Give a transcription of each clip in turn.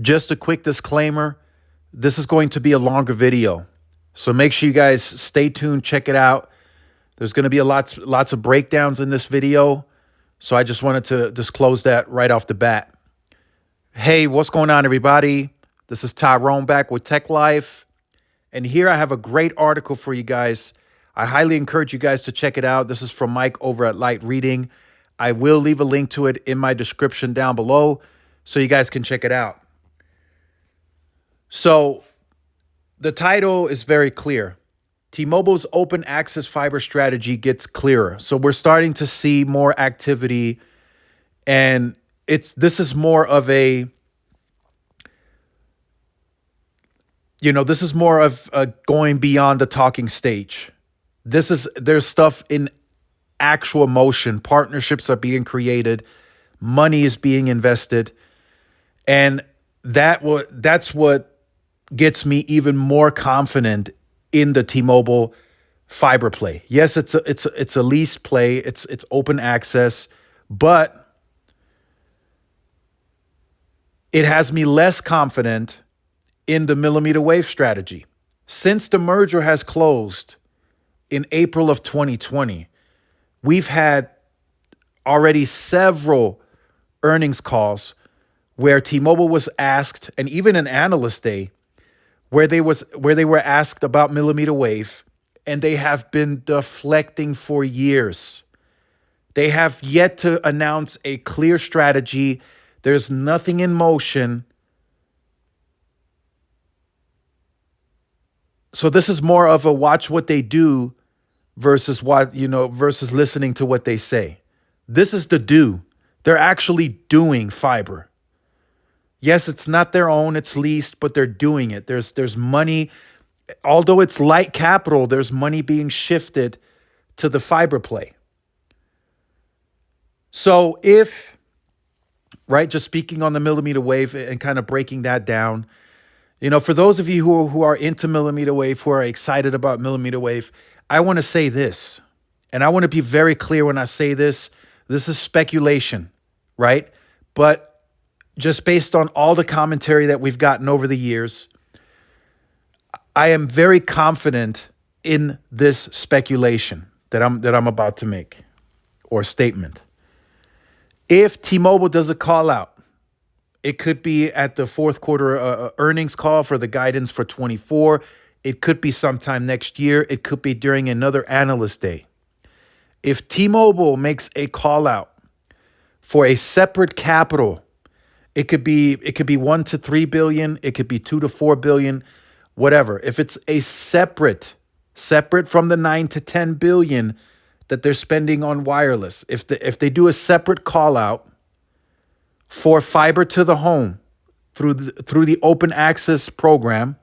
Just a quick disclaimer, this is going to be a longer video. So make sure you guys stay tuned, check it out. There's going to be lots of breakdowns in this video. So I just wanted to disclose that right off the bat. Hey, what's going on, everybody? This is Tyrone back with Tech Life. And here I have a great article for you guys. I highly encourage you guys to check it out. This is from Mike over at Light Reading. I will leave a link to it in my description down below so you guys can check it out. So the title is very clear. T-Mobile's open access fiber strategy gets clearer. So we're starting to see more activity, and this is more of a, this is more of going beyond the talking stage. There's stuff in actual motion. Partnerships are being created, money is being invested, and that's what gets me even more confident in the T-Mobile fiber play. Yes, it's a lease play. It's open access, but it has me less confident in the millimeter wave strategy. Since the merger has closed in April of 2020, we've had already several earnings calls where T-Mobile was asked, and even an analyst day, where they were asked about millimeter wave, and they have been deflecting for years. They have yet to announce a clear strategy. There's nothing in motion. So this is more of a watch what they do versus versus listening to what they say. This is the do. They're actually doing fiber. Yes, it's not their own, it's leased, but they're doing it. There's money, although it's light capital, there's money being shifted to the fiber play. So just speaking on the millimeter wave and kind of breaking that down, for those of you who are into millimeter wave, who are excited about millimeter wave, I want to say this, and I want to be very clear when I say this. This is speculation, right? But just based on all the commentary that we've gotten over the years, I am very confident in this speculation that I'm about to make, or statement. If T-Mobile does a call out, it could be at the fourth quarter earnings call for the guidance for 24. It could be sometime next year. It could be during another analyst day. If T-Mobile makes a call out for a separate capital, it could be 1 to 3 billion. It could be 2 to 4 billion, whatever. If it's a separate from the 9 to 10 billion that they're spending on wireless, if they do a separate call out for fiber to the home through the open access program,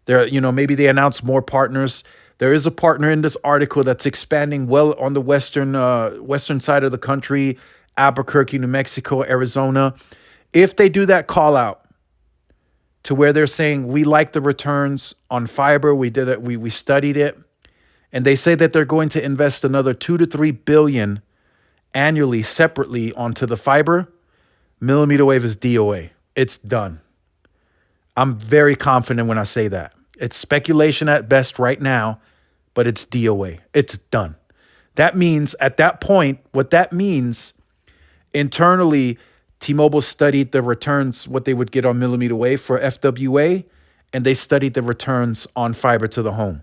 maybe they announce more partners. There is a partner in this article that's expanding well on the western side of the country, Albuquerque, New Mexico, Arizona. If they do that call out to where they're saying, we like the returns on fiber, we did it, we studied it, and they say that they're going to invest another 2 to 3 billion annually separately onto the fiber, millimeter wave is DOA. It's done. I'm very confident when I say that. It's speculation at best right now, but it's DOA. It's done. That means at that point, what that means internally, T-Mobile studied the returns, what they would get on millimeter wave for FWA, and they studied the returns on fiber to the home.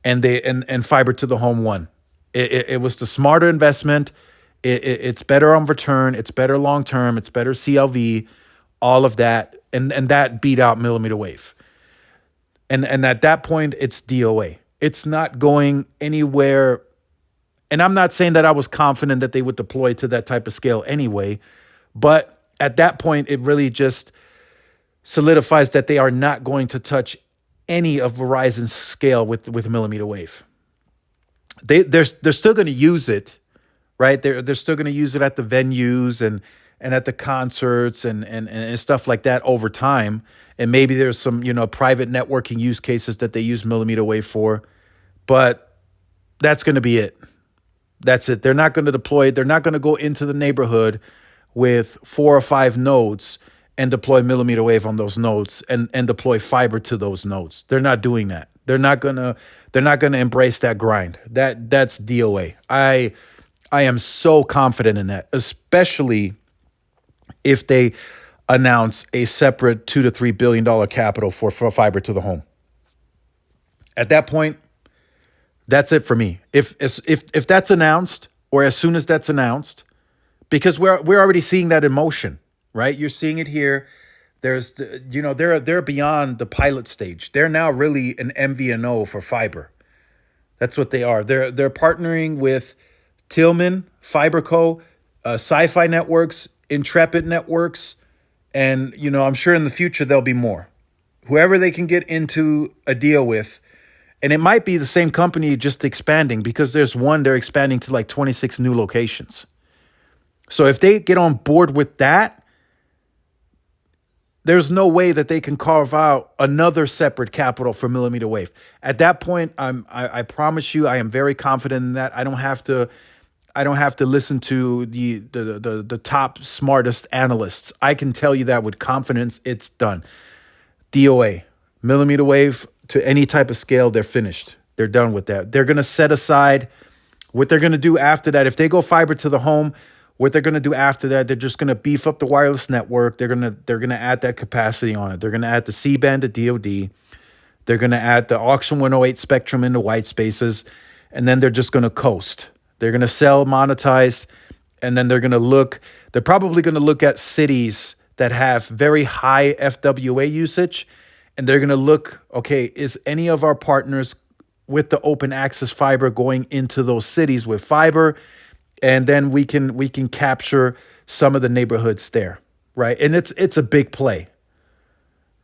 And fiber to the home won. It was the smarter investment. It's better on return. It's better long term. It's better CLV. All of that, and that beat out millimeter wave. And at that point, it's DOA. It's not going anywhere. And I'm not saying that I was confident that they would deploy to that type of scale anyway. But at that point, it really just solidifies that they are not going to touch any of Verizon's scale with millimeter wave. They're still going to use it, right? They're still going to use it at the venues and at the concerts and stuff like that over time. And maybe there's some, private networking use cases that they use millimeter wave for. But that's going to be it. That's it. They're not going to deploy it. They're not going to go into the neighborhood with 4 or 5 nodes and deploy millimeter wave on those nodes and deploy fiber to those nodes. They're not doing that. They're not gonna embrace that grind. That's DOA. I am so confident in that, especially if they announce a separate $2 to $3 billion capital for fiber to the home. At that point, that's it for me. If that's announced, or as soon as that's announced, because we're already seeing that in motion, right? You're seeing it here. They're beyond the pilot stage. They're now really an MVNO for fiber. That's what they are. They're partnering with Tillman, FiberCo, Sci-Fi Networks, Intrepid Networks, and I'm sure in the future there'll be more. Whoever they can get into a deal with, and it might be the same company just expanding, because there's one they're expanding to like 26 new locations. So if they get on board with that, there's no way that they can carve out another separate capital for millimeter wave. At that point, I promise you, I am very confident in that. I don't have to listen to the top smartest analysts. I can tell you that with confidence. It's done. DOA, millimeter wave to any type of scale, they're finished. They're done with that. They're gonna set aside what they're gonna do after that. If they go fiber to the home, what they're gonna do after that, they're just gonna beef up the wireless network. They're gonna add that capacity on it. They're gonna add the C-band to DoD. They're gonna add the auction 108 spectrum into white spaces, and then they're just gonna coast. They're gonna sell, monetize, and then they're probably gonna look at cities that have very high FWA usage, and they're gonna look, okay, is any of our partners with the open access fiber going into those cities with fiber? And then we can capture some of the neighborhoods there, right? And it's a big play,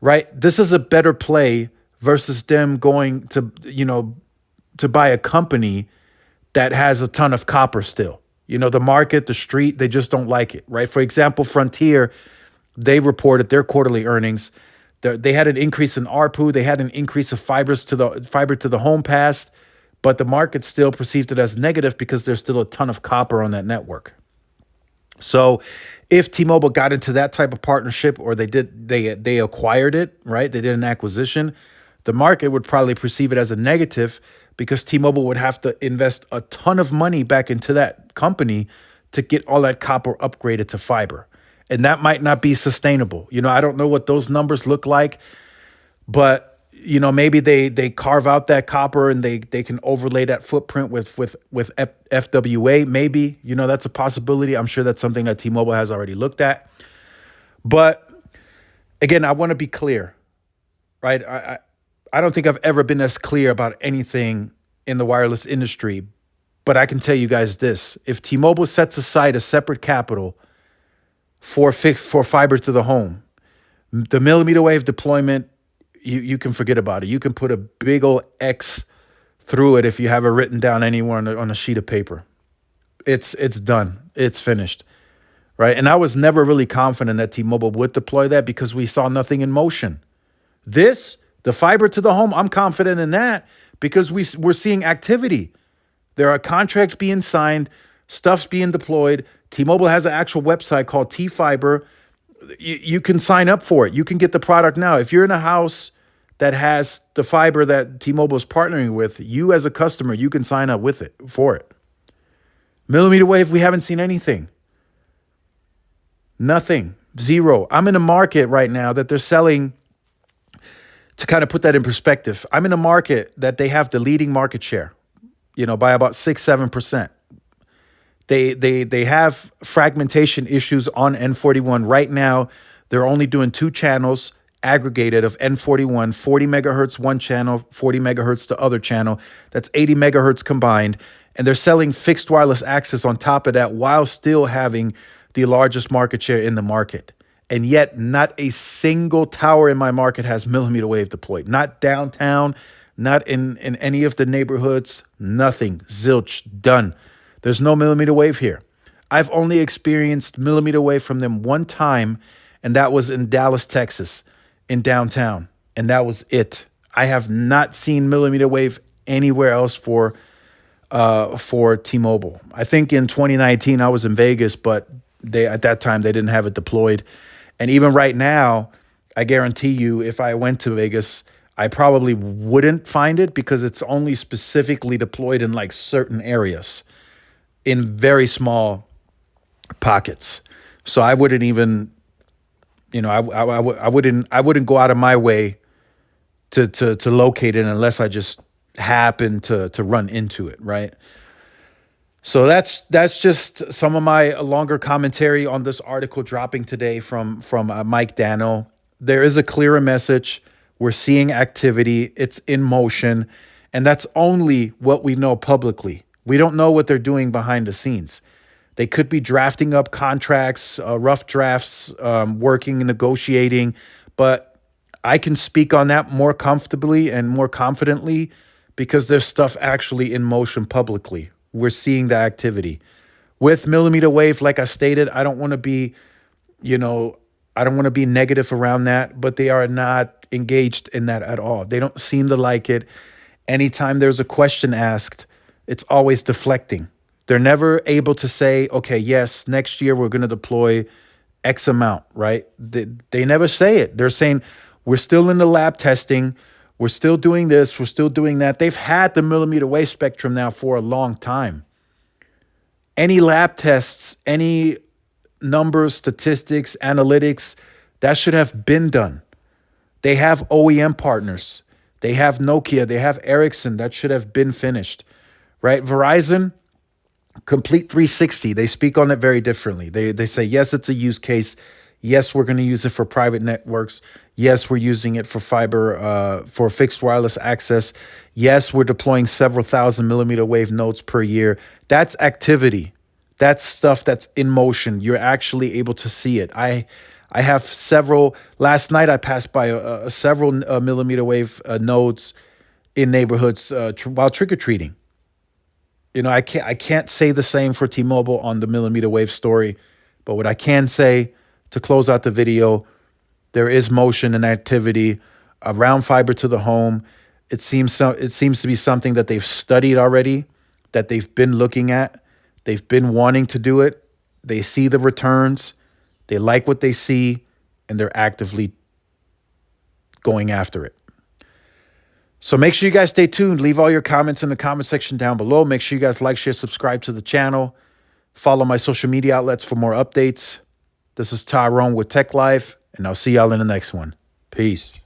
right? This is a better play versus them going to buy a company that has a ton of copper still. The market, the street, they just don't like it, right? For example, Frontier, they reported their quarterly earnings. They had an increase in ARPU. They had an increase of fiber to the home passed, but the market still perceived it as negative because there's still a ton of copper on that network. So if T-Mobile got into that type of partnership, or they acquired it, right? They did an acquisition, the market would probably perceive it as a negative, because T-Mobile would have to invest a ton of money back into that company to get all that copper upgraded to fiber. And that might not be sustainable. I don't know what those numbers look like, but maybe they carve out that copper and they can overlay that footprint with FWA. Maybe, that's a possibility. I'm sure that's something that T-Mobile has already looked at. But again, I want to be clear, right? I don't think I've ever been as clear about anything in the wireless industry, but I can tell you guys this: if T-Mobile sets aside a separate capital for fiber to the home, the millimeter wave deployment, you can forget about it. You can put a big old X through it if you have it written down anywhere on a sheet of paper. It's done. It's finished, right? And I was never really confident that T-Mobile would deploy that because we saw nothing in motion. The fiber to the home, I'm confident in that because we're seeing activity. There are contracts being signed, stuff's being deployed. T-Mobile has an actual website called T-Fiber. You can sign up for it. You can get the product now. If you're in a house that has the fiber that T-Mobile is partnering with, you as a customer, you can sign up for it. Millimeter wave, we haven't seen anything. Nothing. Zero. I'm in a market right now that they're selling. To kind of put that in perspective, I'm in a market that they have the leading market share, by about 6-7%. They have fragmentation issues on N41 right now. They're only doing 2 channels aggregated of N41, 40 megahertz one channel, 40 megahertz the other channel. That's 80 megahertz combined. And they're selling fixed wireless access on top of that while still having the largest market share in the market. And yet not a single tower in my market has millimeter wave deployed. Not downtown, not in any of the neighborhoods, nothing. Zilch, done. There's no millimeter wave here. I've only experienced millimeter wave from them one time, and that was in Dallas, Texas, in downtown. And that was it. I have not seen millimeter wave anywhere else for T-Mobile. I think in 2019 I was in Vegas, but at that time they didn't have it deployed. And even right now, I guarantee you, if I went to Vegas, I probably wouldn't find it because it's only specifically deployed in like certain areas in very small pockets. So I wouldn't even, I wouldn't go out of my way to locate it unless I just happen to run into it, right? So that's just some of my longer commentary on this article dropping today from Mike Dano. There is a clearer message. We're seeing activity. It's in motion, and that's only what we know publicly. We don't know what they're doing behind the scenes. They could be drafting up contracts, rough drafts, working and negotiating, but I can speak on that more comfortably and more confidently because there's stuff actually in motion publicly. We're seeing the activity. With millimeter wave, like I stated, I don't want to be, you know, I don't want to be negative around that, but they are not engaged in that at all. They don't seem to like it. Anytime there's a question asked, it's always deflecting. They're never able to say, okay, yes, next year we're going to deploy X amount, right? They never say it. They're saying, we're still in the lab testing. We're still doing this. We're still doing that. They've had the millimeter wave spectrum now for a long time. Any lab tests, any numbers, statistics, analytics, that should have been done. They have OEM partners. They have Nokia. They have Ericsson. That should have been finished, right? Verizon, Complete 360. They speak on it very differently. They say, yes, it's a use case. Yes, we're going to use it for private networks. Yes, we're using it for fiber, for fixed wireless access. Yes, we're deploying several thousand millimeter wave nodes per year. That's activity. That's stuff that's in motion. You're actually able to see it. I have several. Last night, I passed by several millimeter wave nodes in neighborhoods while trick or treating. I can't say the same for T-Mobile on the millimeter wave story, but what I can say to close out the video, there is motion and activity around fiber to the home. It seems to be something that they've studied already, that they've been looking at. They've been wanting to do it. They see the returns. They like what they see, and they're actively going after it. So make sure you guys stay tuned. Leave all your comments in the comment section down below. Make sure you guys like, share, subscribe to the channel. Follow my social media outlets for more updates. This is Tyrone with Tech Life, and I'll see y'all in the next one. Peace.